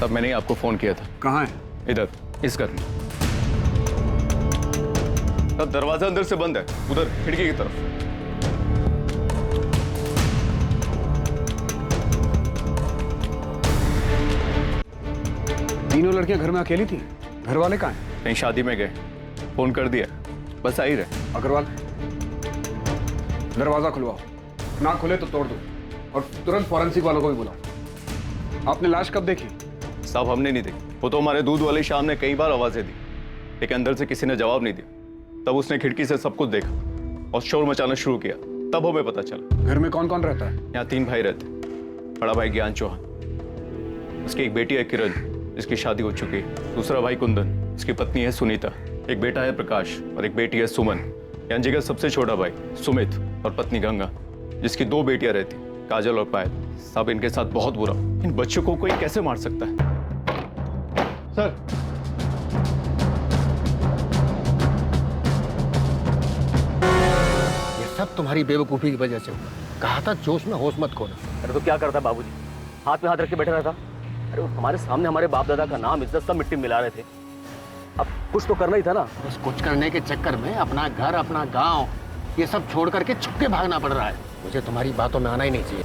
साहब मैंने ही आपको फोन किया था। कहाँ है? इधर, इस घर में। साहब दरवाजा अंदर से बंद है, उधर खिड़की की तरफ। तीनों लड़कियां घर में अकेली थी? घर वाले कहाँ हैं? कहीं शादी में गए, फोन कर दिया, बस आ ही रहे। अग्रवाल, दरवाजा खुलवाओ, ना खुले तो तोड़ दो और तुरंत फॉरेंसिक वालों को भी बुलाओ। आपने लाश कब देखी? साहब हमने नहीं देखी, वो तो हमारे दूध वाली शाम ने कई बार आवाजें दी, लेकिन अंदर से किसी ने जवाब नहीं दिया। तब उसने खिड़की से सब कुछ देखा और शोर मचाना शुरू किया, तब हमें पता चला। घर में कौन कौन रहता है? यहाँ 3 भाई रहते। बड़ा भाई ज्ञान चौहान, उसकी एक बेटी है किरण, जिसकी शादी हो चुकी है। दूसरा भाई कुंदन, उसकी पत्नी है सुनीता। एक बेटा है प्रकाश और एक बेटी है सुमन। ज्ञान जी का सबसे छोटा भाई सुमित और पत्नी गंगा, जिसकी 2 बेटियां रहती, काजल और पायल। साहब इनके साथ बहुत बुरा। इन बच्चों को कोई कैसे मार सकता है? सर, ये सब तुम्हारी बेवकूफी की वजह से हुआ। कहा था जोश में होश मत खोना। अरे तो क्या करता बाबूजी, हाथ में हाथ रख के बैठे रहता। अरे वो हमारे सामने हमारे बाप दादा का नाम इज्जत सब मिट्टी में मिला रहे थे। अब कुछ तो करना ही था ना। बस कुछ करने के चक्कर में अपना घर, अपना गांव, ये सब छोड़ करके छुपके भागना पड़ रहा है। मुझे तुम्हारी बातों में आना ही नहीं चाहिए।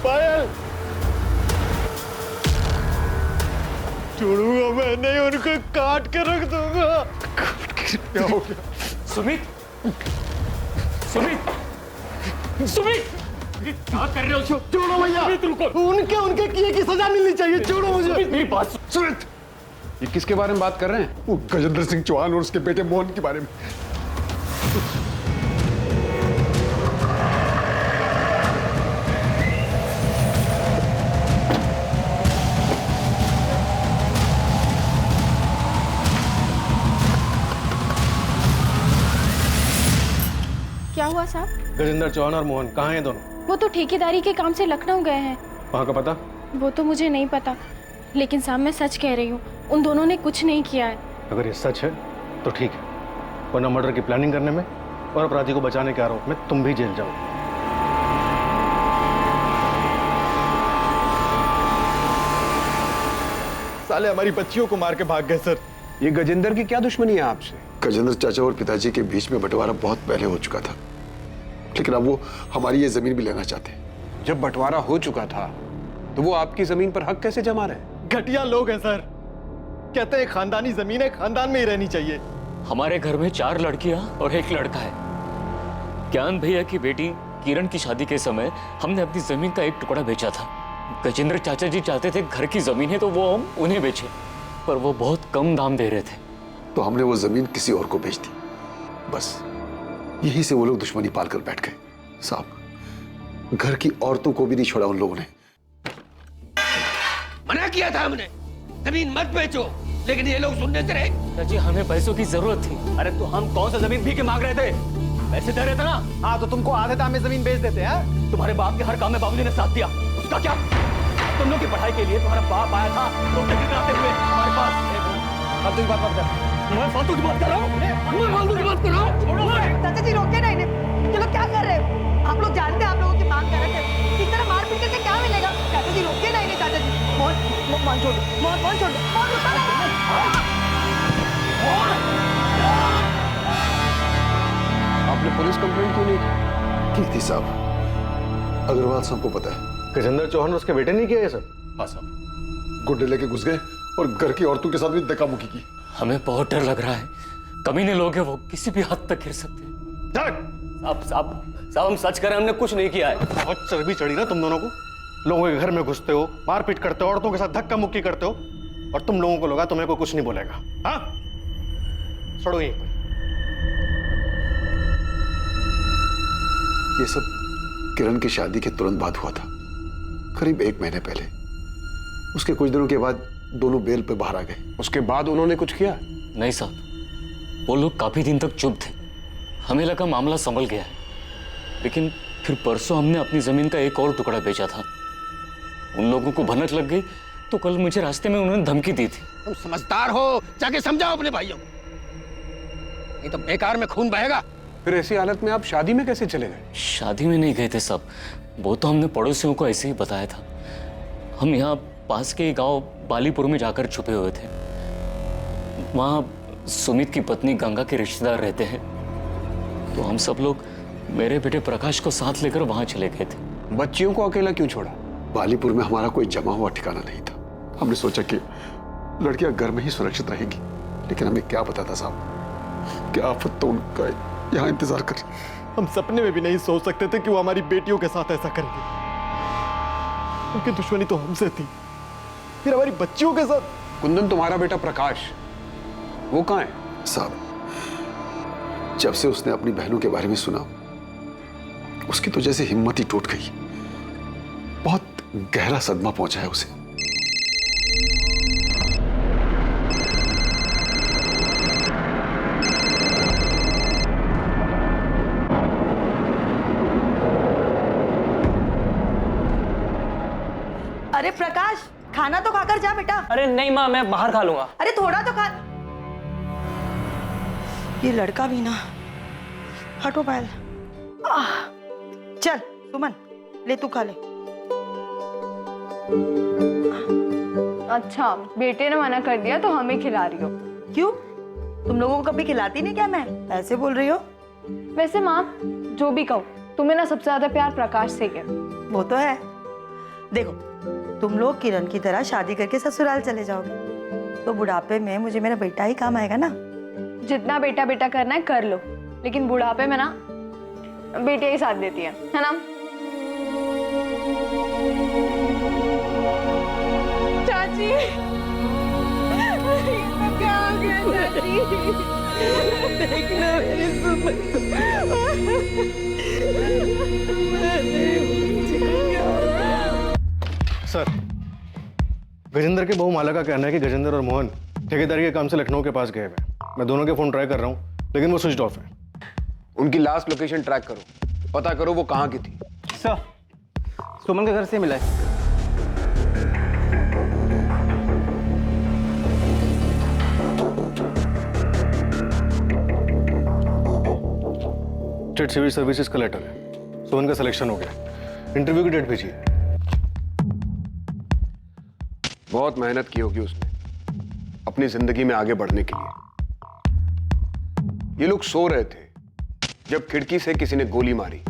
पायल, छोड़ूंगा मैं नहीं, उनको काट के रख दूंगा। क्या हो गया? सुमित, सुमित, सुमित, क्या कर रहे हो? छोड़ो भैया, उनके किए की सजा मिलनी चाहिए। छोड़ो मुझे। मेरी बात सुमित, ये किसके बारे में बात कर रहे हैं? वो गजेंद्र सिंह चौहान और उसके बेटे मोहन के बारे में। क्या हुआ साहब? गजेंद्र चौहान और मोहन कहाँ हैं दोनों? वो तो ठेकेदारी के काम से लखनऊ गए हैं। वहाँ का पता? वो तो मुझे नहीं पता, लेकिन साहब मैं सच कह रही हूँ, उन दोनों ने कुछ नहीं किया है। अगर ये सच है तो ठीक है, वरना मर्डर की प्लानिंग करने में और अपराधी को बचाने के आरोप में तुम भी जेल जाओ। साले हमारी बच्चियों को मार के भाग गए सर। ये गजेंद्र की क्या दुश्मनी है आपसे? गजेंद्र चाचा और पिताजी के बीच में बंटवारा बहुत पहले हो चुका था, लेकिन अब वो हमारी ये जमीन भी लेना चाहते हैं। जब बंटवारा हो चुका था तो वो आपकी जमीन पर हक कैसे जमा रहे? घटिया लोग हैं सर। कहते हैं खानदानी जमीन है, खानदान में ही रहनी चाहिए। हमारे घर में 4 लड़कियां और 1 लड़का है। ज्ञान भैया की बेटी किरण की शादी के समय हमने अपनी जमीन का एक टुकड़ा बेचा था। गजेंद्र चाचा जी चाहते थे घर की जमीन है तो वो हम उन्हें बेचे, पर वो बहुत कम दाम दे रहे थे, तो हमने वो जमीन किसी और को बेच दी। बस यही से वो लोग दुश्मनी पालकर बैठ गए। साहब, घर की औरतों को भी नहीं छोड़ा उन लोगों ने। मना किया था हमने, जमीन मत बेचो, लेकिन ये लोग सुनने से रहे। चाची हमें पैसों की जरूरत थी। अरे तो हम कौन सा जमीन भी के मांग रहे थे? पैसे दे रहे थे ना। हाँ तो तुमको आधे दाम में जमीन बेच देते हैं। तुम्हारे बाप के हर काम में बाबूजी ने साथ दिया, उसका क्या? तुम लोग की पढ़ाई के लिए तुम्हारा बाप आया था तो टिकट आते हुए हमारे पास। अब तो बात मत कर, मैं फालतू की बात कर रहा हूँ। मैं फालतू की बात कर रहा हूँ। चाचा जी रोके ना इन्हें। ये लोग क्या कर रहे हो? आप लोग जानते हैं आप लोगों की मांग कर रहे थे, इस तरह मार पीट करके क्या मिलेगा? चाचा जी रोके ना इन्हें। चाचा जी, मोहन छोड़ दो, मोहन छोड़ दो, मोहन उठा ना। आपने पुलिस कंप्लेंट क्यों नहीं की थी साहब, अग्रवाल सबको पता है। गजेंद्र चौहान और उसके बेटे नहीं किया ये सब? हाँ साहब। गुड्डे लेके घुस गए और घर की औरतों के साथ भी धक्का मुक्की की। हमें बहुत डर लग रहा है, कमीने लोग हैं, वो किसी भी हद तक गिर सकते हैं। साहब हम सच कर रहे हैं, हमने कुछ नहीं किया है। बहुत चर्बी चढ़ी ना तुम दोनों को। लोगों के घर में घुसते हो, मारपीट करते हो, औरतों के साथ धक्का मुक्की करते हो, और तुम लोगों को लगा तुम्हें को कुछ नहीं बोलेगा। हाँ, छोड़ो यहीं पर। ये सब किरण की शादी के तुरंत बाद हुआ था, करीब 1 महीने पहले। उसके कुछ दिनों के बाद दोनों बेल पे बाहर आ गए। उसके बाद उन्होंने कुछ किया? नहीं साहब, वो लोग काफी दिन तक चुप थे। हमें लगा मामला संभल गया है, लेकिन फिर परसों हमने अपनी जमीन का एक और टुकड़ा बेचा था। उन लोगों को भनक लग गई तो कल मुझे रास्ते में उन्होंने धमकी दी थी। तुम समझदार हो, जाके समझाओ अपने भाइयों को, नहीं तो बेकार में खून बहेगा। फिर ऐसी हालत में आप शादी में कैसे चले गए? शादी में नहीं गए थे साहब, वो तो हमने पड़ोसियों को ऐसे ही बताया था। हम यहाँ पास के गांव बालीपुर में जाकर छुपे हुए थे। वहां सुमित की पत्नी गंगा के रिश्तेदार रहते हैं, तो हम सब लोग मेरे बेटे प्रकाश को साथ लेकर वहां चले गए थे। बच्चियों को अकेला क्यों छोड़ा? बालीपुर में हमारा कोई जमा हुआ ठिकाना नहीं था। हमने सोचा कि लड़कियां घर में ही सुरक्षित रहेगी, लेकिन हमें क्या पता था साहब, क्या आफत तो उनका यहाँ इंतजार कर रही। हम सपने में भी नहीं सोच सकते थे कि वो हमारी बेटियों के साथ ऐसा करेंगे। उनकी दुश्मनी तो हमसे थी, फिर हमारी बच्चियों के साथ। कुंदन, तुम्हारा बेटा प्रकाश वो कहाँ है? साहब, जब से उसने अपनी बहनों के बारे में सुना, उसकी तो जैसे हिम्मत ही टूट गई। बहुत गहरा सदमा पहुंचा है उसे। अरे प्रकाश, खाना तो खाकर जा बेटा। अरे नहीं माँ, मैं बाहर खा लूंगा। अरे थोड़ा तो खा। ये लड़का भी ना। हटो पायल। चल सुमन, ले तू खा ले। अच्छा, बेटे ने मना कर दिया तो हमें खिला रही हो? क्यों, तुम लोगों को कभी खिलाती नहीं क्या? मैं ऐसे बोल रही हो? वैसे माँ, जो भी कहो, तुम्हें ना सबसे ज्यादा प्यार प्रकाश से है। वो तो है। देखो, तुम लोग किरण की तरह शादी करके ससुराल चले जाओगे तो बुढ़ापे में मुझे मेरा बेटा ही काम आएगा ना। जितना बेटा बेटा करना है कर लो, लेकिन बुढ़ापे में ना बेटियां ही साथ देती है ना? चाची, क्या हो गया चाची? देखना मेरी सर, गजेंद्र के बहू माला का कहना है कि गजेंद्र और मोहन ठेकेदारी के काम से लखनऊ के पास गए हुए। मैं दोनों के फोन ट्राई कर रहा हूँ, लेकिन वो स्विच ऑफ है। उनकी लास्ट लोकेशन ट्रैक करो, पता करो वो कहाँ की थी। सर, सुमन के घर से मिला है। स्टेट सिविल सर्विसेज का लेटर है। सुमन का सिलेक्शन हो गया। इंटरव्यू की डेट भेजिए। बहुत मेहनत की होगी उसने अपनी जिंदगी में आगे बढ़ने के लिए। ये लोग सो रहे थे जब खिड़की से किसी ने गोली मारी,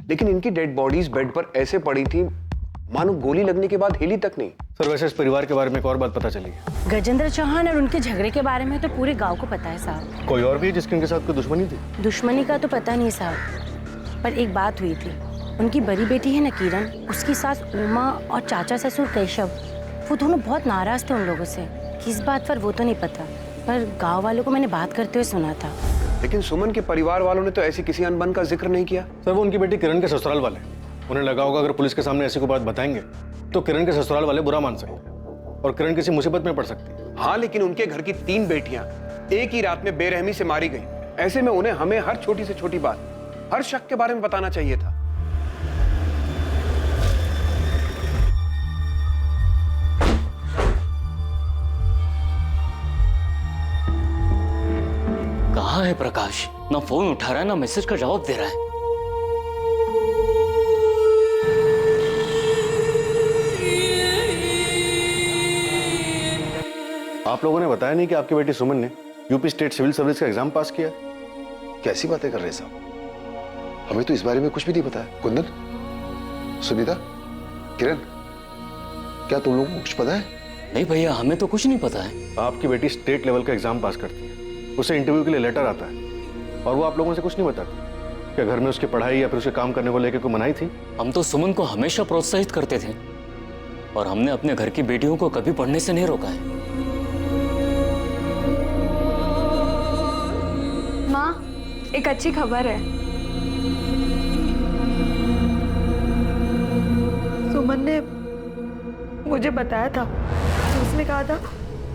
लेकिन इनकी डेड बॉडीज बेड पर ऐसे पड़ी थी मानो गोली लगने के बाद हिली तक नहीं। सर, वैसे इस परिवार के बारे में एक और बात पता चली है। गजेंद्र चौहान और उनके झगड़े के बारे में तो पूरे गांव को पता है साहब। कोई और भी है जिसकी उनके साथ कोई दुश्मनी थी? दुश्मनी का तो पता नहीं साहब, पर एक बात हुई थी। उनकी बड़ी बेटी है ना किरण, उसकी सास उमा और चाचा ससुर केशव, वो दोनों बहुत नाराज थे उन लोगों से। किस बात पर वो तो नहीं पता, पर गांव वालों को मैंने बात करते हुए सुना था। लेकिन सुमन के परिवार वालों ने तो ऐसी किसी अनबन का जिक्र नहीं किया। सर, वो उनकी बेटी किरण के ससुराल वाले, उन्हें लगा होगा अगर पुलिस के सामने ऐसी कोई बात बताएंगे तो किरण के ससुराल वाले बुरा मान सकते हैं और किरण किसी मुसीबत में पड़ सकती है। हाँ, लेकिन उनके घर की 3 बेटियां एक ही रात में बेरहमी से मारी गई। ऐसे में उन्हें हमें हर छोटी से छोटी बात, हर शक के बारे में बताना चाहिए था। कहाँ है प्रकाश? ना फोन उठा रहा है, ना मैसेज का जवाब दे रहा है। आप लोगों ने बताया नहीं कि आपकी बेटी सुमन ने यूपी स्टेट सिविल सर्विस का एग्जाम पास किया? कैसी बातें कर रहे हैं साहब, हमें तो इस बारे में कुछ भी नहीं पता है। कुंदन, सुनीता, किरण, क्या तुम लोगों को कुछ पता है? नहीं भैया, हमें तो कुछ नहीं पता है। आपकी बेटी स्टेट लेवल का एग्जाम पास करती है, उसे इंटरव्यू के लिए लेटर आता है और वो आप लोगों से कुछ नहीं बताती। क्या घर में उसकी पढ़ाई या फिर उसके काम करने को लेकर कोई मनाही थी? हम तो सुमन को हमेशा प्रोत्साहित करते थे और हमने अपने घर की बेटियों को कभी पढ़ने से नहीं रोका है। माँ, एक अच्छी खबर है। सुमन ने मुझे बताया था, उसने कहा था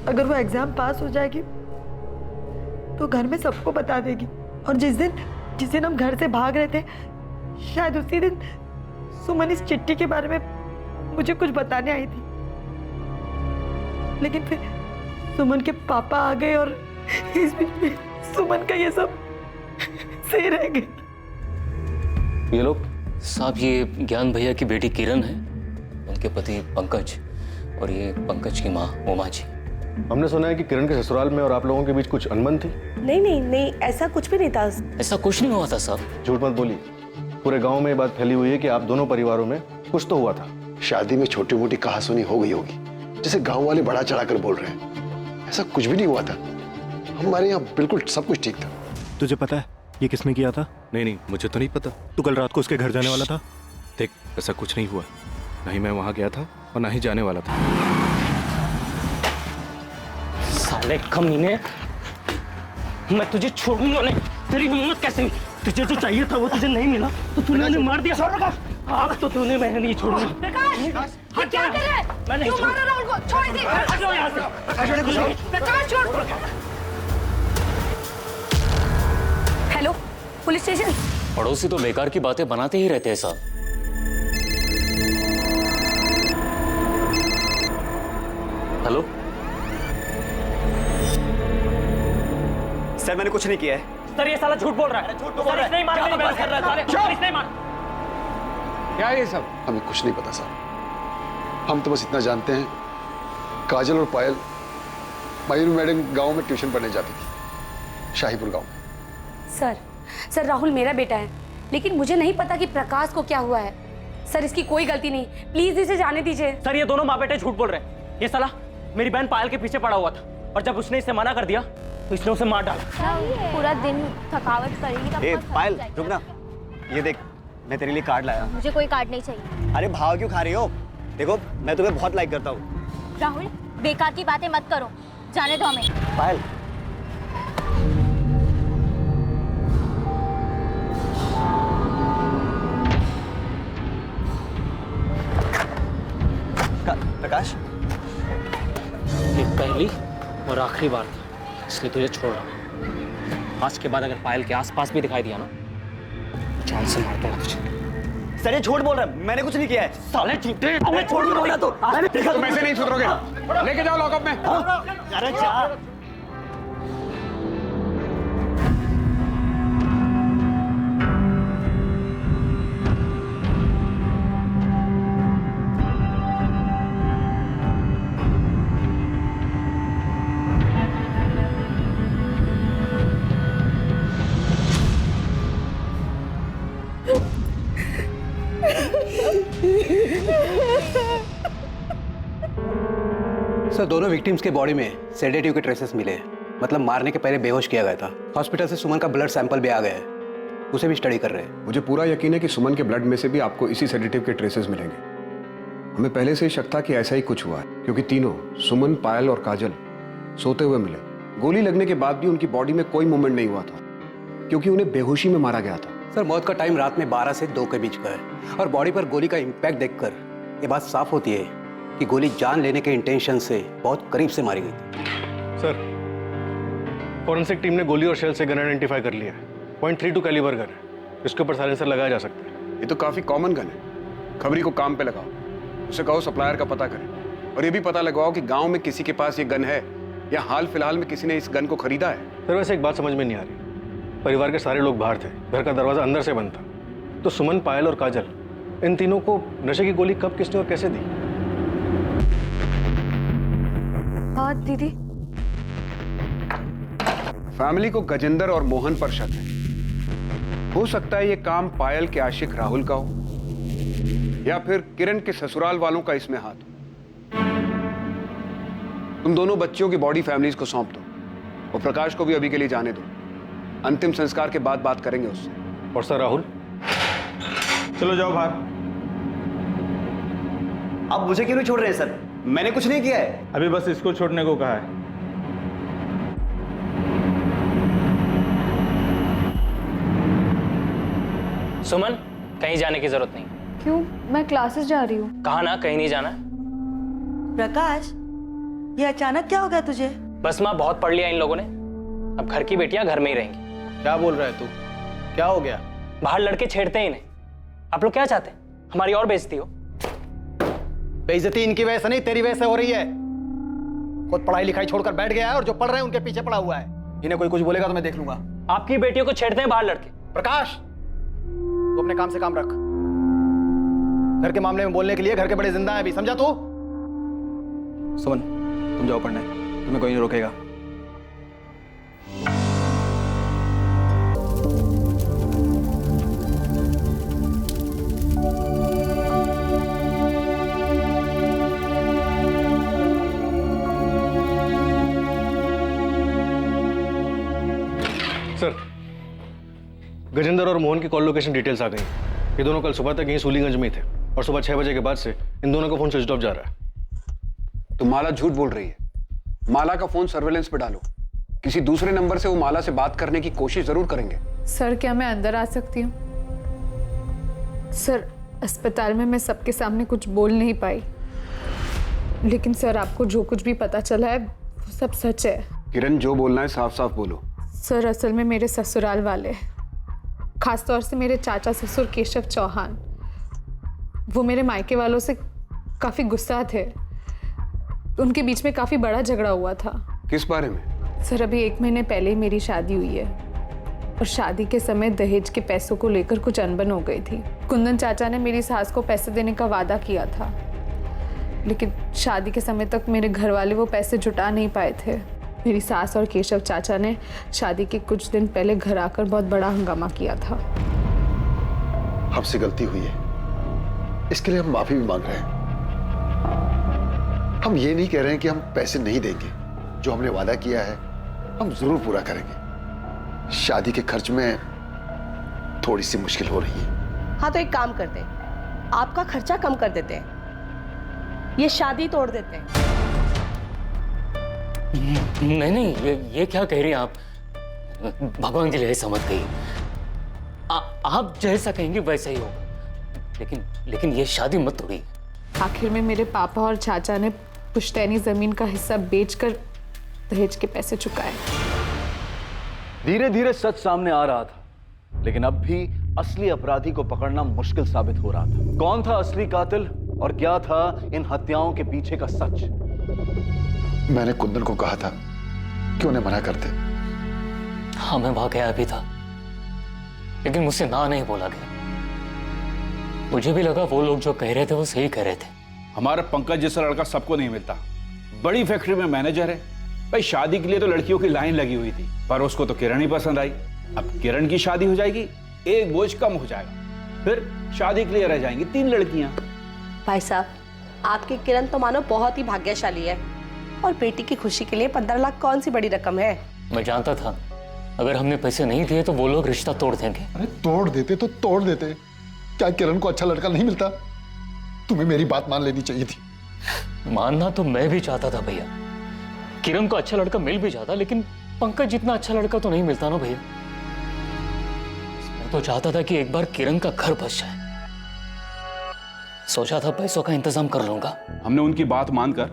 अगर वो एग्जाम पास हो जाएगी तो घर में सबको बता देगी। और जिस दिन हम घर से भाग रहे थे, शायद उसी दिन सुमन इस चिट्ठी के बारे में मुझे कुछ बताने आई थी। लेकिन फिर सुमन के पापा आ गए और इस बीच में सुमन का ये सब सही रह गया। ये लोग साहब, ये ज्ञान भैया की बेटी किरण है, उनके पति पंकज, और ये पंकज की माँ उमा जी। हमने सुना है कि किरण के ससुराल में और आप लोगों के बीच कुछ अनबन थी। नहीं नहीं नहीं, ऐसा कुछ भी नहीं था। ऐसा कुछ नहीं हुआ था साहब। झूठ मत बोलिए, पूरे गांव में ये बात फैली हुई है कि आप दोनों परिवारों में कुछ तो हुआ था। शादी में छोटी मोटी कहासुनी हो गई होगी, जैसे गांव वाले बढ़ा चढ़ाकर बोल रहे हैं। ऐसा कुछ भी नहीं हुआ था, हमारे यहाँ बिल्कुल सब कुछ ठीक था। तुझे पता है ये किसने किया था? नहीं, मुझे तो नहीं पता। तू कल रात को उसके घर जाने वाला था। देख, ऐसा कुछ नहीं हुआ, ना ही मैं वहां गया था और ना ही जाने वाला था। साले कमीने, मैं तुझे छोड़ूंगा नहीं। तेरी हिम्मत कैसे हुई? तुझे जो चाहिए था वो तुझे नहीं मिला तो तूने उन्हें मार दिया। अब तो तूने, मैं नहीं छोड़ूंगा। प्रकाश, ये क्या कर रहा है? मैं नहीं क्यों मार रहा है राहुल को? छोड़ दे। हटो यहाँ से। प्रकाश छोड़। Hello, police station. पड़ोसी तो बेकार की बातें बनाते ही रहते हैं साहब। हेलो सर, मैंने कुछ नहीं किया है। सर, ये साला झूठ बोल रहा है। झूठ बोल रहा है। नहीं मार, नहीं कर रहा है। पुलिस नहीं मार। क्या ये सब? हमें कुछ नहीं पता साहब, हम तो बस इतना जानते हैं, काजल और पायल मयूर मैडम गांव में ट्यूशन पढ़ने जाती थी, शाहीपुर गांव में। सर राहुल मेरा बेटा है, लेकिन मुझे नहीं पता कि प्रकाश को क्या हुआ है। सर, इसकी कोई गलती नहीं, प्लीज इसे जाने दीजिए। सर, ये दोनों माँ बेटे झूठ बोल रहे हैं। ये साला मेरी बहन पायल के पीछे पड़ा हुआ था और जब उसने इसे मना कर दिया तो इसने उसे मार डाला। पूरा दिन थकावट करेगी तब तक पायल, थक रुक ना। ये देख, मैं तेरे लिए कार्ड लाया। जाएगी। मुझे कोई कार्ड नहीं चाहिए। अरे भाव क्यों खा रही हो? देखो, मैं तुम्हें बहुत लाइक करता हूँ। राहुल, बेकार की बातें मत करो, जाने दो हमें। पायल, प्रकाश, ये पहली और आखिरी बार था, इसलिए तुझे छोड़ रहा हूं। आज के बाद अगर पायल के आसपास भी दिखाई दिया ना, जान से मार दूंगा तुझे। सर, ये झूठ बोल रहा है, मैंने कुछ नहीं किया है। साले झूठे, तुम्हें छोड़ दूंगा बोला तो। तुम ऐसे नहीं सुधरोगे, लेके जाओ लॉकअप में। अरे जा। सर, दोनों विक्टिम्स के बॉडी में सेडेटिव के ट्रेसेस मिले हैं, मतलब मारने के पहले बेहोश किया गया था। हॉस्पिटल से सुमन का ब्लड सैंपल भी आ गया है, उसे भी स्टडी कर रहे हैं। मुझे पूरा यकीन है कि सुमन के ब्लड में से भी आपको इसी सेडेटिव के ट्रेसेस मिलेंगे। हमें पहले से ही शक था कि ऐसा ही कुछ हुआ है, क्योंकि तीनों सुमन, पायल और काजल सोते हुए मिले। गोली लगने के बाद भी उनकी बॉडी में कोई मूवमेंट नहीं हुआ था, क्योंकि उन्हें बेहोशी में मारा गया था। सर, मौत का टाइम रात में 12 से 2 के बीच का है और बॉडी पर गोली का इम्पैक्ट देखकर ये बात साफ होती है कि गोली जान लेने के इंटेंशन से बहुत करीब से मारी गई थी। सर, फॉरेंसिक टीम ने गोली और शेल से गन आइडेंटिफाई कर लिया है। .32 कैलिबर गन है, इसके ऊपर साइलेंसर लगाया जा सकता है। ये तो काफी कॉमन गन है। खबरी को काम पे लगाओ, उसे कहो सप्लायर का पता करें, और ये भी पता लगाओ कि गांव में किसी के पास ये गन है या हाल फिलहाल में किसी ने इस गन को खरीदा है। सर, वैसे एक बात समझ में नहीं आ रही, परिवार के सारे लोग बाहर थे, घर का दरवाजा अंदर से बंद था, तो सुमन, पायल और काजल, इन तीनों को नशे की गोली कब, किसने और कैसे दी? हाँ दीदी। फैमिली को गजेंद्र और मोहन पर शक है। हो सकता है ये काम पायल के आशिक राहुल का हो या फिर किरण के ससुराल वालों का इसमें हाथ हो। तुम दोनों बच्चियों की बॉडी फैमिलीज को सौंप दो और प्रकाश को भी अभी के लिए जाने दो। अंतिम संस्कार के बाद बात करेंगे उससे। और सर राहुल, चलो जाओ बाहर। आप मुझे क्यों नहीं छोड़ रहे हैं सर? मैंने कुछ नहीं किया है। अभी बस इसको छोड़ने को कहा है। सुमन, कहीं जाने की जरूरत नहीं। क्यों? मैं क्लासेस जा रही हूँ। कहा ना कहीं नहीं जाना। प्रकाश, ये अचानक क्या हो गया तुझे? बस माँ, बहुत पढ़ लिया इन लोगों ने, अब घर की बेटियां घर में ही रहेंगी। क्या बोल रहा है तू? क्या हो गया? बाहर लड़के छेड़ते हैं इन्हें। आप लोग क्या चाहते हैं? हमारी और बेइज्जती हो? बेइज्जती इनकी वजह से नहीं, तेरी वजह से हो रही है। खुद पढ़ाई लिखाई छोड़कर बैठ गया है और जो पढ़ रहे हैं उनके पीछे पड़ा हुआ है। इन्हें कोई कुछ बोलेगा तो मैं देख लूंगा। आपकी बेटियों को छेड़ते हैं बाहर लड़के। प्रकाश, तू अपने काम से काम रख। घर के मामले में बोलने के लिए घर के बड़े जिंदा हैं अभी, समझा तू? सुमन, तुम जाओ पढ़ने, तुम्हें कोई नहीं रोकेगा। सर, गजेंद्र और मोहन की कॉल लोकेशन डिटेल्स आ गई। ये दोनों कल सुबह तक यहीं सूलीगंज में ही थे और सुबह 6 बजे के बाद से इन दोनों का फोन स्विच ऑफ जा रहा है। तो माला झूठ बोल रही है। माला का फोन सर्वेलेंस पे डालो। किसी दूसरे नंबर से वो माला से बात करने की कोशिश जरूर करेंगे। सर, क्या मैं अंदर आ सकती हूँ? सर, अस्पताल में मैं सबके सामने कुछ बोल नहीं पाई, लेकिन सर आपको जो कुछ भी पता चला है वो सब सच है। किरण, जो बोलना है साफ साफ बोलो। सर, असल में मेरे ससुराल वाले, खासतौर से मेरे चाचा ससुर केशव चौहान, वो मेरे मायके वालों से काफी गुस्सा थे। उनके बीच में काफी बड़ा झगड़ा हुआ था। किस बारे में? सर, अभी 1 महीने पहले ही मेरी शादी हुई है और शादी के समय दहेज के पैसों को लेकर कुछ अनबन हो गई थी। कुंदन चाचा ने मेरी सास को पैसे देने का वादा किया था, लेकिन शादी के समय तक मेरे घर वाले वो पैसे जुटा नहीं पाए थे। मेरी सास और केशव चाचा ने शादी के कुछ दिन पहले घर आकर बहुत बड़ा हंगामा किया था। हमसे गलती हुई है, इसके लिए हम माफी भी मांग रहे हैं। हम ये नहीं कह रहे हैं कि हम पैसे नहीं देंगे। जो हमने वादा किया है हम जरूर पूरा करेंगे। शादी के खर्च में थोड़ी सी मुश्किल हो रही है। हाँ, तो एक काम करते हैं, आपका खर्चा कम कर देते हैं, ये शादी तोड़ देते हैं। नहीं, ये क्या कह रही हैं आप? भगवान के लिए समझ गई। आप जैसा कहेंगे वैसा ही होगा, लेकिन ये शादी मत तोड़िए। आखिर में मेरे पापा और चाचा ने पुश्तैनी जमीन का हिस्सा बेचकर दहेज के पैसे चुकाए। धीरे धीरे सच सामने आ रहा था, लेकिन अब भी असली अपराधी को पकड़ना मुश्किल साबित हो रहा था। कौन था असली कातिल और क्या था इन हत्याओं के पीछे का सच? मैंने कुंदन को कहा था कि उन्हें मना कर दे। हाँ, मैं वहां गया भी था, लेकिन मुझसे ना नहीं बोला गया। मुझे भी लगा वो लोग जो कह रहे थे वो सही कह रहे थे। हमारा पंकज जैसा लड़का सबको नहीं मिलता। बड़ी फैक्ट्री में मैनेजर है भाई। शादी के लिए तो लड़कियों की लाइन लगी हुई थी, पर उसको तो किरण ही पसंद आई। अब किरण की शादी हो जाएगी, एक बोझ कम हो जाएगा, फिर शादी के लिए रह जाएंगी 3 लड़कियां। भाई साहब, आपकी किरण तो मानो बहुत ही भाग्यशाली है, और बेटी की खुशी के लिए 15 लाख कौन सी बड़ी रकम है। मैं जानता था अगर हमने पैसे नहीं दिए तो वो लोग रिश्ता तोड़ देंगे। अरे तोड़ देते तो तोड़ देते, क्या किरण को अच्छा लड़का नहीं मिलता? तुम्हें मेरी बात मान लेनी चाहिए थी। मानना तो मैं भी चाहता था भैया, किरण को अच्छा लड़का मिल भी जाता, लेकिन पंकज जितना अच्छा लड़का तो नहीं मिलता ना भैया। मैं तो चाहता था कि एक बार किरण का घर बस जाए। सोचा था पैसों का इंतजाम कर लूंगा। हमने उनकी बात मानकर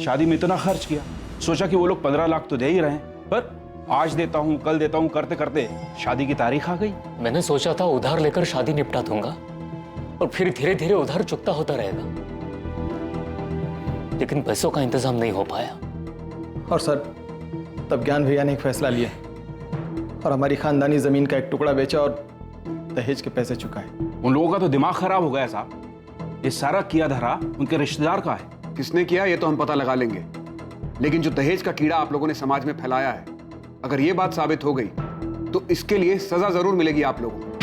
शादी में इतना खर्च किया, सोचा कि वो लोग 15 लाख तो दे ही रहे हैं, पर आज देता हूं कल देता हूं करते करते शादी की तारीख आ गई। मैंने सोचा था उधार लेकर शादी निपटा दूंगा और फिर धीरे धीरे उधार चुकता होता रहेगा, लेकिन पैसों का इंतजाम नहीं हो पाया। और सर, तब ज्ञान भैया ने एक फैसला लिया और हमारी खानदानी जमीन का एक टुकड़ा बेचा और दहेज के पैसे चुकाए। उन लोगों का तो दिमाग खराब हो गया साहब। ये सारा किया धरा उनके रिश्तेदार का है। किसने किया ये तो हम पता लगा लेंगे, लेकिन जो दहेज का कीड़ा आप लोगों ने समाज में फैलाया है, अगर ये बात साबित हो गई तो इसके लिए सजा जरूर मिलेगी आप लोगों को।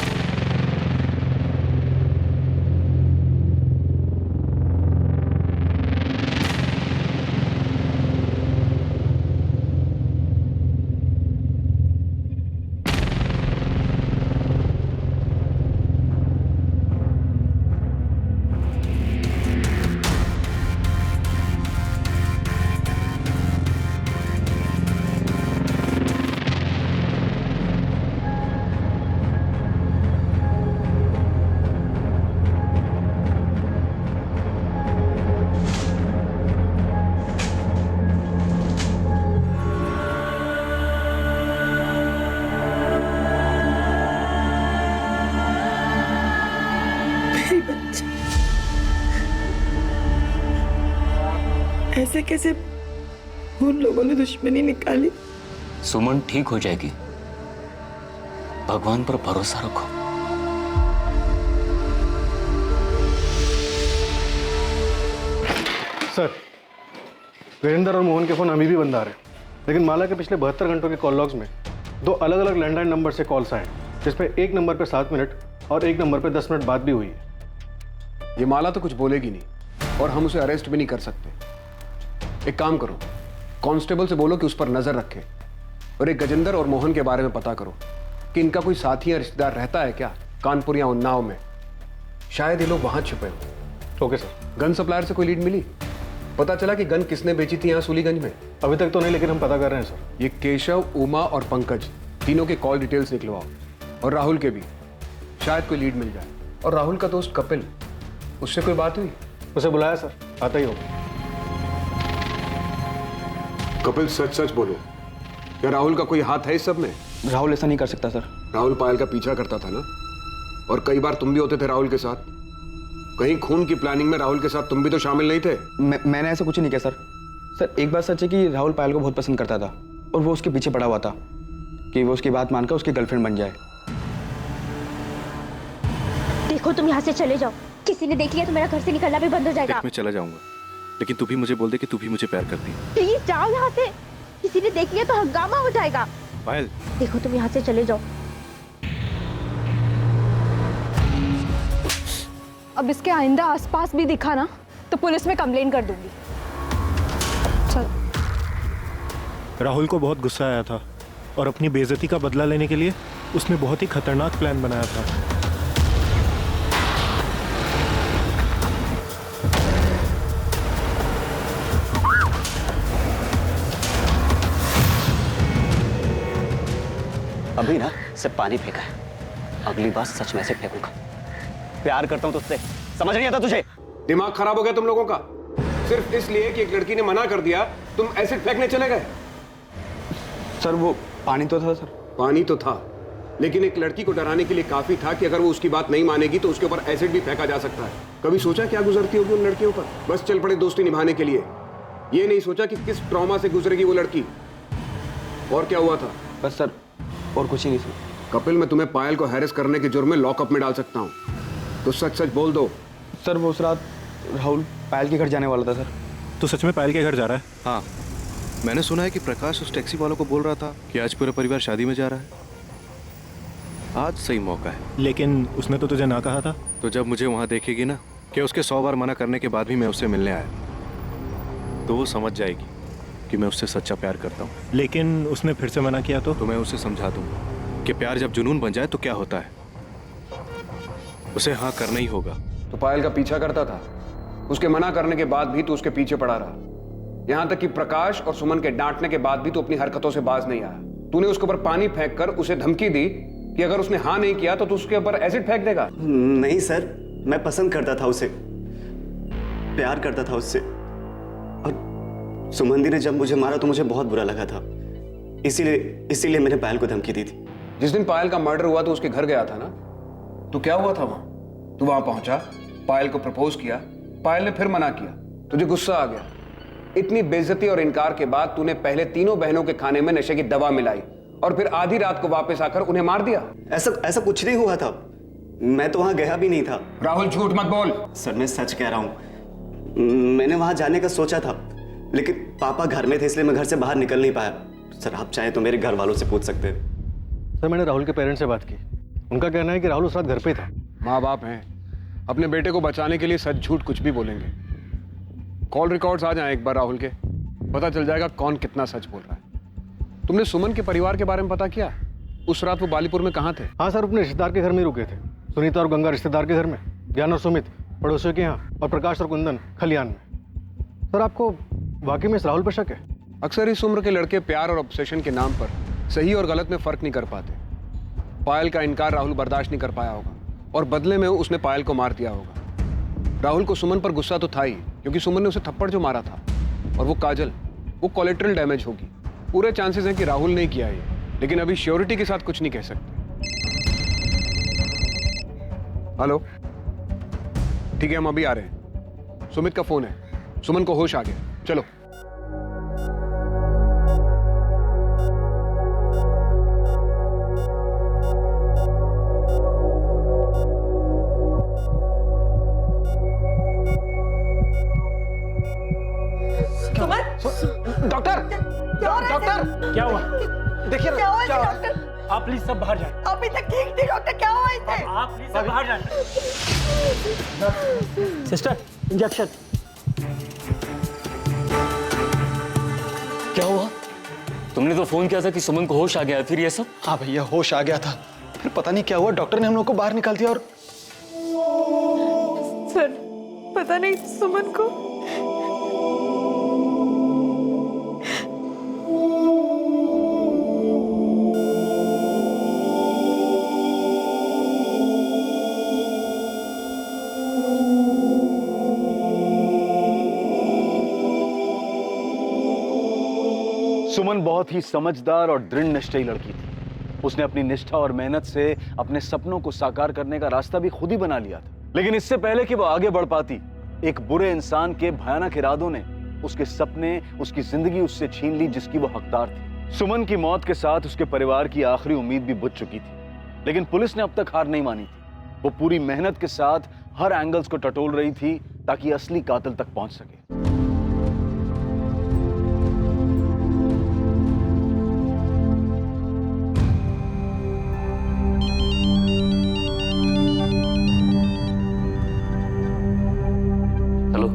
ऐसे कैसे उन लोगों ने दुश्मनी निकाली? सुमन ठीक हो जाएगी, भगवान पर भरोसा रखो। सर, वीरेंद्र और मोहन के फ़ोन अभी भी बंद आ रहे हैं, लेकिन माला के पिछले 72 घंटों के कॉल लॉग्स में 2 अलग अलग लैंडलाइन नंबर से कॉल्स आए, जिसमें एक नंबर पर 7 मिनट और एक नंबर पर 10 मिनट बात भी हुई है। ये माला तो कुछ बोलेगी नहीं और हम उसे अरेस्ट भी नहीं कर सकते। एक काम करो, कांस्टेबल से बोलो कि उस पर नजर रखे और एक गजेंद्र और मोहन के बारे में पता करो कि इनका कोई साथी या रिश्तेदार रहता है क्या कानपुर या उन्नाव में। शायद ये लोग वहां छुपे हो। Okay sir. गन सप्लायर से कोई लीड मिली? पता चला कि गन किसने बेची थी यहाँ सूलीगंज में? अभी तक तो नहीं, लेकिन हम पता कर रहे हैं सर। ये केशव, उमा और पंकज तीनों के कॉल डिटेल्स निकलवाओ और राहुल के भी, शायद कोई लीड मिल जाए। और राहुल का दोस्त कपिल, उससे कोई बात हुई? उसे बुलाया सर, आता ही होगा। कपिल सच सच बोलो, क्या राहुल का कोई हाथ है इस सब में? राहुल ऐसा नहीं कर सकता सर। राहुल पायल का पीछा करता था ना, और कई बार तुम भी होते थे राहुल के साथ। कहीं खून की प्लानिंग में राहुल के साथ तुम भी तो शामिल नहीं थे? मैंने ऐसा कुछ नहीं किया सर। सर एक बात सच है कि राहुल पायल को बहुत पसंद करता था और वो उसके पीछे पड़ा हुआ था कि वो उसकी बात मानकर उसकी गर्लफ्रेंड बन जाए। देखो तुम यहाँ से चले जाओ, किसी ने देख लिया तो मेरा घर से निकलना भी बंद हो जाएगा। मैं चला जाऊंगा, लेकिन तू भी मुझे बोल दे कि तू भी मुझे प्यार करती है। प्लीज जाओ यहाँ से, किसी ने देख लिया तो हंगामा हो जाएगा। पायल, देखो तुम यहाँ से चले जाओ। अब इसके आइंदा आसपास भी दिखा ना तो पुलिस में कंप्लेन कर दूंगी। चल। राहुल को बहुत गुस्सा आया था और अपनी बेइज्जती का बदला लेने के लिए उसने बहुत ही खतरनाक प्लान बनाया था। अभी ना सिर्फ पानी फेंका है, अगली बार सच में से फेंकूंगा। प्यार करता हूं तुझसे, समझ नहीं आता तुझे? दिमाग खराब हो गया तुम लोगों का? सिर्फ इसलिए कि एक लड़की ने मना कर दिया तुम एसिड फेंकने चले गए? सर वो पानी तो था सर। पानी तो था, लेकिन एक लड़की को डराने के लिए काफी था कि अगर वो उसकी बात नहीं मानेगी तो उसके ऊपर एसिड भी फेंका जा सकता है। कभी सोचा क्या गुजरती होगी उन लड़कियों पर? बस चल पड़े दोस्ती निभाने के लिए। ये नहीं सोचा कि किस ट्रॉमा से गुजरेगी वो लड़की। और क्या हुआ था? बस सर और कुछ ही नहीं सर। कपिल, मैं तुम्हें पायल को हैरेस करने के जुर्म में लॉकअप में डाल सकता हूँ, तो सच सच बोल दो। सर वो उस रात राहुल पायल के घर जाने वाला था सर। तो सच में पायल के घर जा रहा है? हाँ, मैंने सुना है कि प्रकाश उस टैक्सी वालों को बोल रहा था कि आज पूरा परिवार शादी में जा रहा है। आज सही मौका है। लेकिन उसने तो तुझे ना कहा था। तो जब मुझे वहां देखेगी ना कि उसके 100 बार मना करने के बाद भी मैं उससे मिलने आया, तो वो समझ जाएगी कि मैं उससे सच्चा प्यार करता हूँ। लेकिन उसने फिर से मना किया तो मैं उसे समझा दूंगा कि प्यार जब जुनून बन जाए तो क्या होता है, उसे हाँ करना ही होगा। तो पायल का पीछा करता था, उसके मना करने के बाद भी तो उसके पीछे पड़ा रहा, यहां तक कि प्रकाश और सुमन के डांटने के बाद भी तो अपनी हरकतों से बाज नहीं आया। तूने उसके ऊपर पानी फेंक कर उसे धमकी दी कि अगर उसने हाँ नहीं किया तो तू उसके ऊपर एसिड फेंक देगा। नहीं सर, मैं पसंद करता था उसे, प्यार करता था उससे, और सुमन दी ने जब मुझे मारा तो मुझे बहुत बुरा लगा था, इसीलिए मैंने पायल को धमकी दी थी। जिस दिन पायल का मर्डर हुआ तो उसके घर गया था ना, तो क्या हुआ था वहां? तू वहां पहुंचा, पायल को प्रपोज किया, पायल ने फिर मना किया, तुझे गुस्सा आ गया। इतनी बेइज्जती और इनकार के बाद तूने पहले तीनों बहनों के खाने में नशे की दवा मिलाई और फिर आधी रात को वापस आकर उन्हें मार दिया। ऐसा कुछ नहीं हुआ था, मैं तो वहां गया भी नहीं था। राहुल झूठ मत बोल। सर मैं सच कह रहा हूं, मैंने वहां जाने का सोचा था, लेकिन पापा घर में थे इसलिए मैं घर से बाहर निकल नहीं पाया। सर आप चाहे तो मेरे घर वालों से पूछ सकते हैं। सर मैंने राहुल के पेरेंट्स से बात की, उनका कहना है कि राहुल उस रात घर पे था। माँ बाप हैं, अपने बेटे को बचाने के लिए सच झूठ कुछ भी बोलेंगे। कॉल रिकॉर्ड्स आ जाएं एक बार राहुल के, पता चल जाएगा कौन कितना सच बोल रहा है। तुमने सुमन के परिवार के बारे में पता किया? उस रात वो बालीपुर में कहाँ थे? हाँ सर, अपने रिश्तेदार के घर में ही रुके थे। सुनीता और गंगा रिश्तेदार के घर में, ज्ञान और सुमित पड़ोसियों के यहाँ, और प्रकाश और कुंदन खलियान में। सर आपको वाकई में इस राहुल पर शक है? अक्सर इस उम्र के लड़के प्यार और ऑब्सेशन के नाम पर सही और गलत में फर्क नहीं कर पाते। पायल का इनकार राहुल बर्दाश्त नहीं कर पाया होगा और बदले में उसने पायल को मार दिया होगा। राहुल को सुमन पर गुस्सा तो था ही, क्योंकि सुमन ने उसे थप्पड़ जो मारा था, और वो काजल, वो कोलेटरल डैमेज होगी। पूरे चांसेस हैं कि राहुल ने किया है, लेकिन अभी श्योरिटी के साथ कुछ नहीं कह सकते। हेलो, ठीक है हम अभी आ रहे हैं। सुमित का फोन है, सुमन को होश आ गया, चलो। डॉक्टर डॉक्टर क्या हुआ? देखिए क्या हुआ इसे, डॉक्टर? आप प्लीज सब बाहर जाए। अभी तक ठीक थी डॉक्टर, क्या हुआ इसे? आप प्लीज सब बाहर जाए। Sister injection. क्या हुआ? तुमने तो फोन किया था कि सुमन को होश आ गया, फिर ये सब? हाँ भैया, होश आ गया था, फिर पता नहीं क्या हुआ, डॉक्टर ने हम लोग को बाहर निकाल दिया। और सर पता नहीं सुमन को सुमन बहुत ही समझदार और दृढ़ निश्चयी लड़की थी। उसने अपनी निष्ठा और मेहनत से अपने सपनों को साकार करने का रास्ता भी खुद ही बना लिया था। लेकिन इससे पहले कि वो आगे बढ़ पाती, एक बुरे इंसान के भयानक इरादों ने उसके सपने, उसकी जिंदगी उससे छीन ली जिसकी वो हकदार थी। सुमन की मौत के साथ उसके परिवार की आखिरी उम्मीद भी बुझ चुकी थी, लेकिन पुलिस ने अब तक हार नहीं मानी थी। वो पूरी मेहनत के साथ हर एंगल्स को टटोल रही थी ताकि असली कातिल तक पहुंच सके। हेलो,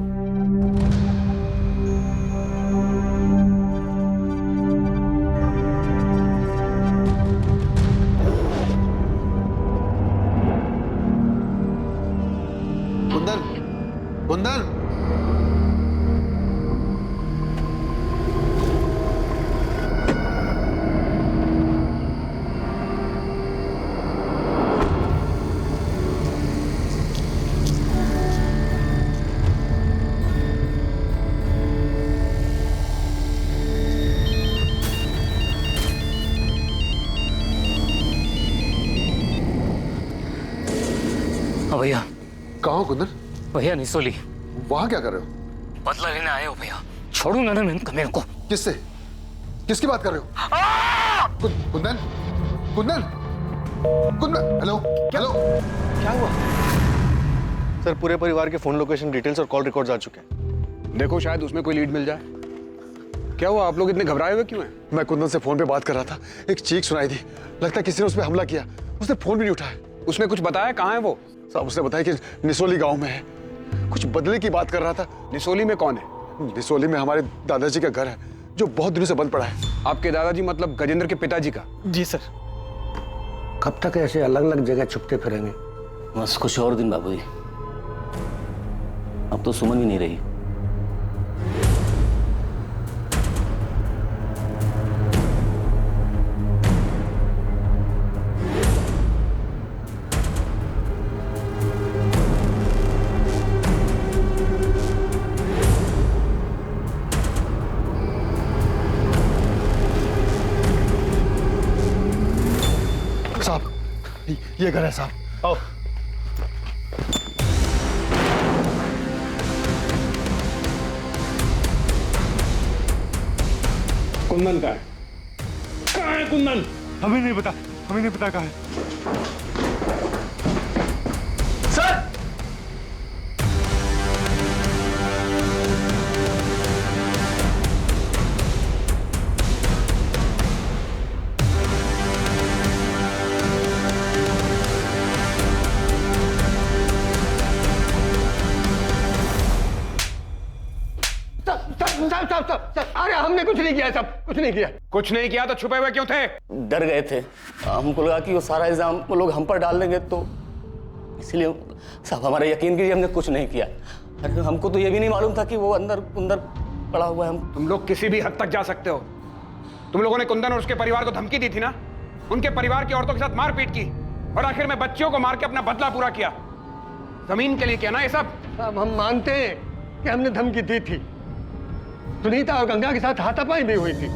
कुंदन, कुंदन, हाँ भैया। कहाँ हो कुंदन? भैया निसोली। वहां क्या कर रहे हो? बदला लेने आए हो भैया, छोड़ूंगा ना मैं मेरे को। किससे? किसकी बात कर रहे हो? Kundan, Kundan, Kundan, hello, hello. क्या हुआ? सर पूरे परिवार के फोन लोकेशन डिटेल्स और कॉल रिकॉर्ड्स आ चुके हैं। देखो शायद उसमें कोई लीड मिल जाए। क्या हुआ, आप लोग इतने घबराए हुए क्यों हैं? मैं कुंदन से फोन पे बात कर रहा था, एक चीख सुनाई दी, लगता है किसी ने उस पर हमला किया। उसने फोन भी नहीं उठाया। उसने कुछ बताया? कहाँ है वो? साहब उसने बताया कि निसोली गांव में है, कुछ बदले की बात कर रहा था। निसोली में कौन है? निसोली में हमारे दादाजी का घर है जो बहुत दिनों से बंद पड़ा है। आपके दादाजी मतलब गजेंद्र के पिताजी का? जी सर। कब तक ऐसे अलग अलग जगह छुपते फिरेंगे? बस कुछ और दिन बाबूजी, अब तो सुमन भी नहीं रही। साहब ये घर है साहब। आओ। कुंदन का है? कहाँ है कुंदन? हमें नहीं पता, हमें नहीं पता कहाँ है। सर! अरे हमने कुछ नहीं किया, सब कुछ नहीं किया। कुछ नहीं किया तो छुपे हुए क्यों थे? डर गए थे, हमको लगा कि वो सारा इल्जाम वो लोग हम पर डाल देंगे, तो इसलिए साहब हमारा यकीन कीजिए हमने कुछ नहीं किया। अरे हमको तो ये भी नहीं मालूम था कि वो अंदर अंदर पड़ा हुआ है। हम तुम लोग किसी भी हद तक जा सकते हो। तुम लोगों ने कुंदन और उसके परिवार को धमकी दी थी ना, उनके परिवार की औरतों के साथ मारपीट की और आखिर में बच्चियों को मार के अपना बदला पूरा किया। जमीन के लिए किया ना ये सब? अब हम मानते हैं कि हमने धमकी दी थी, सुनीता और गंगा के साथ हाथापाई भी हुई थी,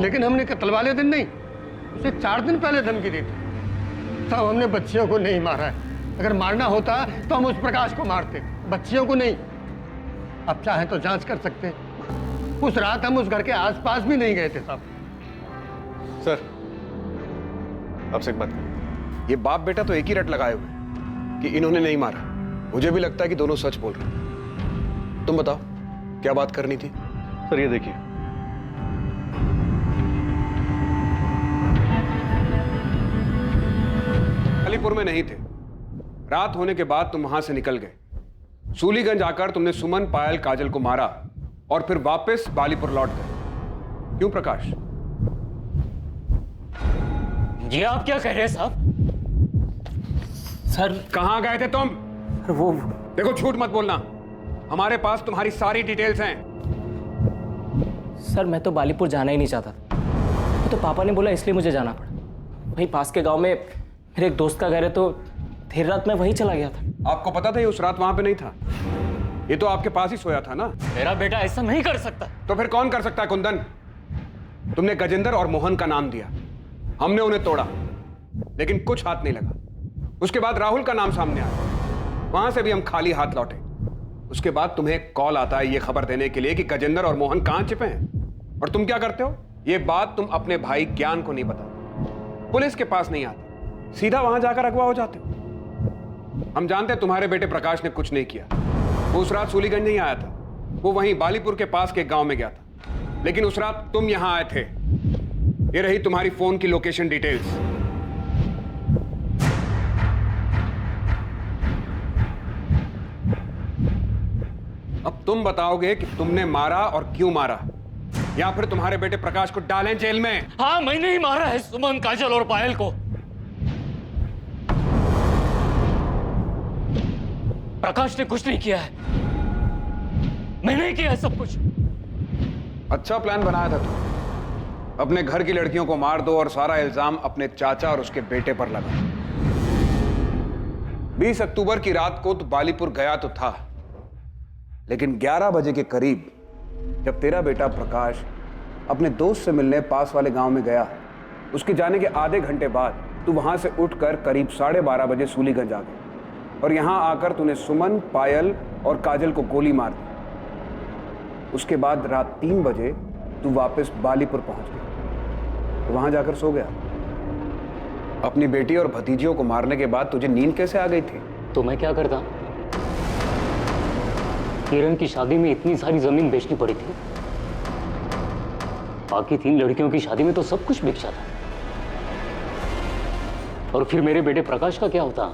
लेकिन हमने कत्ल वाले दिन नहीं, उसे 4 दिन पहले धमकी दी थी। साहब हमने बच्चियों को नहीं मारा है, अगर मारना होता तो हम उस प्रकाश को मारते, बच्चियों को नहीं। अब चाहे तो जांच कर सकते हैं, उस रात हम उस घर के आसपास भी नहीं गए थे साहब। सर आपसे एक बात, ये बाप बेटा तो एक ही रट लगाए हुए कि इन्होंने नहीं मारा। मुझे भी लगता है कि दोनों सच बोल रहे हैं। तुम बताओ क्या बात करनी थी? सर ये देखिए। बालीपुर में नहीं थे। रात होने के बाद तुम वहां से निकल गए। सूलीगंज आकर तुमने सुमन, पायल, काजल को मारा और फिर वापस बालीपुर लौट गए। क्यों प्रकाश? ये आप क्या कह रहे हैं साहब? सर कहां गए थे तुम? वो देखो, झूठ मत बोलना। हमारे पास तुम्हारी सारी डिटेल्स हैं। सर मैं तो बालीपुर जाना ही नहीं चाहता था। वो तो पापा ने बोला इसलिए मुझे जाना पड़ा। वहीं पास के गांव में मेरे एक दोस्त का घर है, तो देर रात मैं वहीं चला गया था। आपको पता था ये उस रात वहां पे नहीं था? ये तो आपके पास ही सोया था ना? मेरा बेटा ऐसा नहीं कर सकता। तो फिर कौन कर सकता है कुंदन? तुमने गजेंद्र और मोहन का नाम दिया, हमने उन्हें तोड़ा, लेकिन कुछ हाथ नहीं लगा। उसके बाद राहुल का नाम सामने आया, वहां से भी हम खाली हाथ लौटे। उसके बाद तुम्हें कॉल आता है ये खबर देने के लिए कि गजेंद्र और मोहन कहां छिपे हैं। और तुम क्या करते हो? ये बात तुम अपने भाई ज्ञान को नहीं बताते, पुलिस के पास नहीं आते, सीधा वहां जाकर अगवा हो जाते हो। हम जानते हैं तुम्हारे बेटे प्रकाश ने कुछ नहीं किया। वो उस रात सूलीगंज नहीं आया था, वो वहीं बालीपुर के पास के गांव में गया था। लेकिन उस रात तुम यहां आए थे। ये रही तुम्हारी फोन की लोकेशन डिटेल्स। अब तुम बताओगे कि तुमने मारा और क्यों मारा, या फिर तुम्हारे बेटे प्रकाश को डालें जेल में? हाँ, मैंने ही मारा है सुमन, काजल और पायल को। प्रकाश ने कुछ नहीं किया है, मैंने ही किया है सब कुछ। अच्छा प्लान बनाया था तुम, अपने घर की लड़कियों को मार दो और सारा इल्जाम अपने चाचा और उसके बेटे पर लगा। 20 अक्टूबर की रात को तो बालीपुर गया तो था, लेकिन 11 बजे के करीब जब तेरा बेटा प्रकाश अपने दोस्त से मिलने पास वाले गांव में गया, उसके जाने के आधे घंटे बाद तू वहां से उठकर करीब 12:30 बजे सूलीगंज आ गया और यहां आकर तूने सुमन, पायल और काजल को गोली मार दी। उसके बाद रात 3 बजे तू वापस बालीपुर पहुंच गया, तो वहां जाकर सो गया। अपनी बेटी और भतीजियों को मारने के बाद तुझे नींद कैसे आ गई थी? तो मैं क्या करता? किरण की शादी में इतनी सारी जमीन बेचनी पड़ी थी, बाकी 3 लड़कियों की शादी में तो सब कुछ बिक जाता। और फिर मेरे बेटे प्रकाश का क्या होता?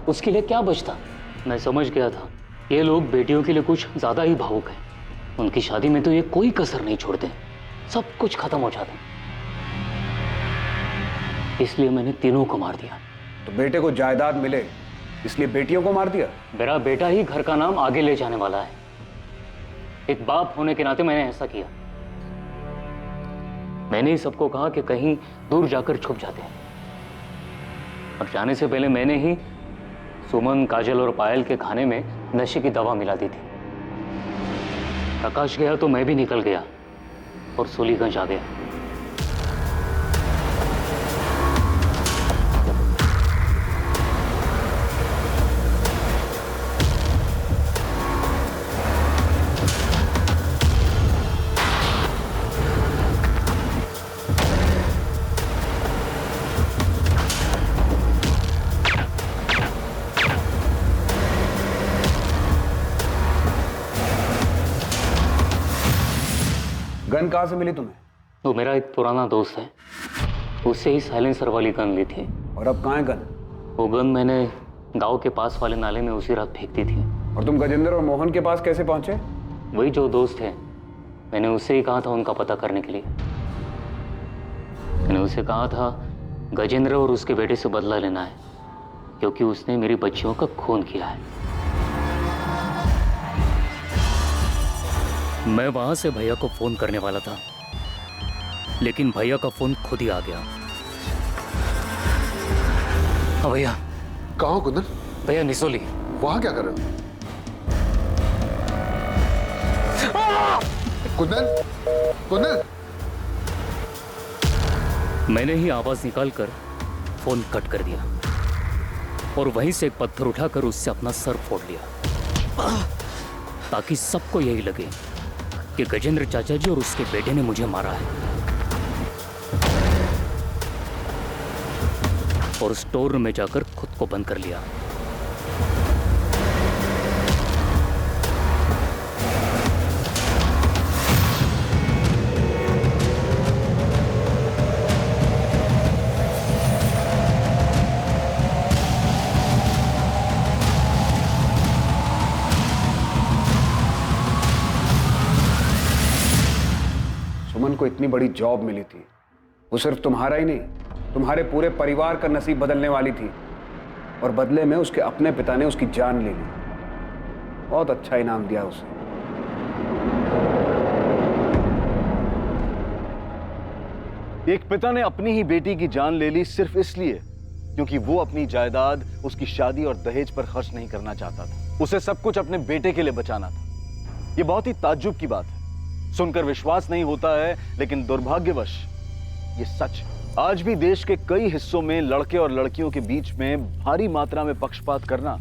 उसके लिए क्या बचता? मैं समझ गया था ये लोग बेटियों के लिए कुछ ज्यादा ही भावुक हैं। उनकी शादी में तो ये कोई कसर नहीं छोड़ते, सब कुछ खत्म हो जाता। इसलिए मैंने तीनों को मार दिया। तो बेटे को जायदाद मिले इसलिए बेटियों को मार दिया? मेरा बेटा ही घर का नाम आगे ले जाने वाला है। एक बाप होने के नाते मैंने ऐसा किया। मैंने ही सबको कहा कि कहीं दूर जाकर छुप जाते हैं, और जाने से पहले मैंने ही सुमन, काजल और पायल के खाने में नशे की दवा मिला दी थी। प्रकाश गया तो मैं भी निकल गया और सूलीगंज आ गया। गन कहां से मिली तुम्हें? वो मेरा एक पुराना दोस्त है, उससे ही साइलेंसर वाली गन ली थी। और अब कहां है गन? वो गन मैंने गांव के पास वाले नाले में उसी रात फेंक दी थी। और तुम गजेंद्र और मोहन के पास कैसे पहुंचे? वही जो दोस्त है, मैंने उससे ही कहा था उनका पता करने के लिए। मैंने उसे कहा था गजेंद्र और उसके बेटे से बदला लेना है, क्योंकि उसने मेरी बच्चियों का खून किया है। मैं वहां से भैया को फोन करने वाला था, लेकिन भैया का फोन खुद ही आ गया। हाँ भैया। कहाँ हो कुंदन? भैया निसोली। वहां क्या कर रहे हो? कुंदन, कुंदन! मैंने ही आवाज निकालकर फोन कट कर दिया और वहीं से एक पत्थर उठाकर उससे अपना सर फोड़ लिया, ताकि सबको यही लगे कि गजेंद्र चाचा जी और उसके बेटे ने मुझे मारा है। और स्टोर रूम में जाकर खुद को बंद कर लिया। को इतनी बड़ी जॉब मिली थी, वो सिर्फ तुम्हारा ही नहीं, तुम्हारे पूरे परिवार का नसीब बदलने वाली थी। और बदले में उसके अपने पिता ने उसकी जान ले ली। बहुत अच्छा इनाम दिया उसे। एक पिता ने अपनी ही बेटी की जान ले ली सिर्फ इसलिए क्योंकि वो अपनी जायदाद, उसकी शादी और दहेज पर खर्च नहीं करना चाहता था। उसे सब कुछ अपने बेटे के लिए बचाना था। ये बहुत ही ताज्जुब की बात है, सुनकर विश्वास नहीं होता है, लेकिन दुर्भाग्यवश ये सच है। आज भी देश के कई हिस्सों में लड़के और लड़कियों के बीच में भारी मात्रा में पक्षपात करना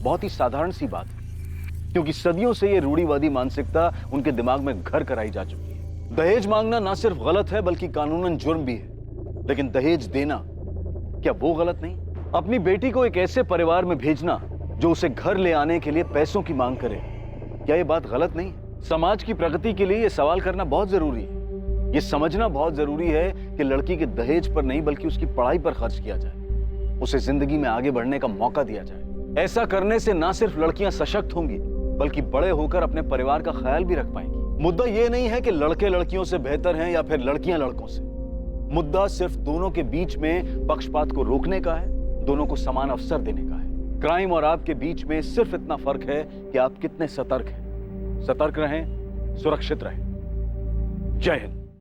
बहुत ही साधारण सी बात है, क्योंकि सदियों से ये रूढ़िवादी मानसिकता उनके दिमाग में घर कराई जा चुकी है। दहेज मांगना ना सिर्फ गलत है बल्कि कानूनन जुर्म भी है, लेकिन दहेज देना क्या वो गलत नहीं? अपनी बेटी को एक ऐसे परिवार में भेजना जो उसे घर ले आने के लिए पैसों की मांग करे, क्या ये बात गलत नहीं? समाज की प्रगति के लिए ये सवाल करना बहुत जरूरी है। ये समझना बहुत जरूरी है कि लड़की के दहेज पर नहीं बल्कि उसकी पढ़ाई पर खर्च किया जाए, उसे जिंदगी में आगे बढ़ने का मौका दिया जाए। ऐसा करने से ना सिर्फ लड़कियां सशक्त होंगी बल्कि बड़े होकर अपने परिवार का ख्याल भी रख पाएंगी। मुद्दा ये नहीं है कि लड़के लड़कियों से बेहतर हैं या फिर लड़कियां लड़कों से। मुद्दा सिर्फ दोनों के बीच में पक्षपात को रोकने का है, दोनों को समान अवसर देने का है। क्राइम और आपके बीच में सिर्फ इतना फर्क है कि आप कितने सतर्क हैं। सतर्क रहें, सुरक्षित रहें। जय हिंद।